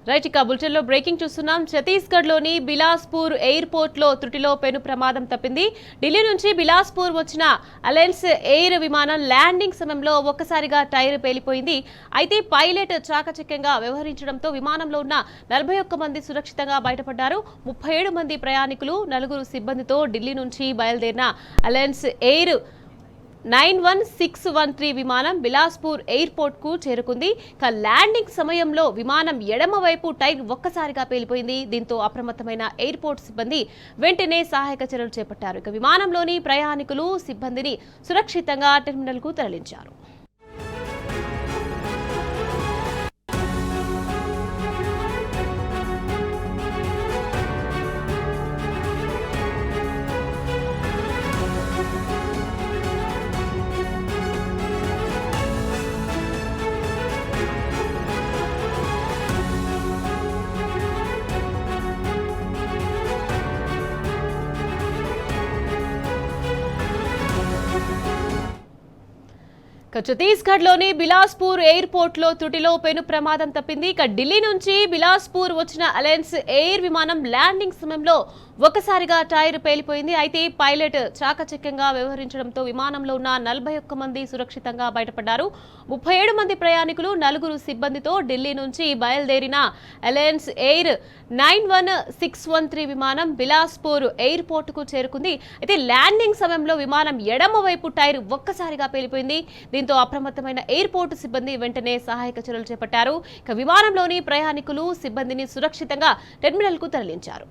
Right, ఇక బులెటిన్లో breaking చూస్తున్నాం. ఛత్తీస్గఢ్లోని బిలాస్పూర్ ఎయిర్పోర్ట్లో త్రుటిలో పెను ప్రమాదం తప్పింది. ఢిల్లీ నుంచి బిలాస్పూర్ వచ్చిన అలయన్స్ ఎయిర్ విమానం ల్యాండింగ్ సమయంలో ఒక్కసారిగా టైర్ పేలిపోయింది. అయితే పైలట్ చాకచక్యంగా వ్యవహరించడంతో విమానంలో ఉన్న 41 మంది సురక్షితంగా బయటపడ్డారు. 37 మంది ప్రయాణికులు, 4 సిబ్బందితో ఢిల్లీ నుంచి బయలుదేరిన అలయన్స్ ఎయిర్ 91613 విమానం బిలాస్పూర్ ఎయిర్పోర్ట్ కు చేరుకుంది. ల్యాండింగ్ సమయంలో విమానం ఎడమ వైపు టైర్ ఒక్కసారిగా పేలిపోయింది. దీంతో అప్రమత్తమైన ఎయిర్పోర్ట్ సిబ్బంది వెంటనే సహాయక చర్యలు చేపట్టారు. విమానంలోని ప్రయాణికులు, సిబ్బందిని సురక్షితంగా టెర్మినల్ కు తరలించారు. ఛత్తీస్గఢ్లోని బిలాస్పూర్ ఎయిర్పోర్ట్లో త్రుటిలో పెను ప్రమాదం తప్పింది. ఢిల్లీ నుంచి బిలాస్పూర్ వచ్చిన అలయన్స్ ఎయిర్ విమానం ల్యాండింగ్ సమయంలో ఒక్కసారిగా టైర్ పేలిపోయింది. అయితే పైలట్ చాకచక్యంగా వ్యవహరించడంతో విమానంలో ఉన్న 41 మంది సురక్షితంగా బయటపడ్డారు. 37 మంది ప్రయాణికులు, 4 సిబ్బందితో ఢిల్లీ నుంచి బయలుదేరిన అలయన్స్ ఎయిర్ 91613 విమానం బిలాస్పూర్ ఎయిర్పోర్ట్ కు చేరుకుంది. అయితే ల్యాండింగ్ సమయంలో విమానం ఎడమ వైపు టైర్ ఒక్కసారిగా పేలిపోయింది. దీంతో అప్రమత్తమైన ఎయిర్పోర్ట్ సిబ్బంది వెంటనే సహాయక చర్యలు చేపట్టారు. విమానంలోని ప్రయాణికులు, సిబ్బందిని సురక్షితంగా టెర్మినల్ కు తరలించారు.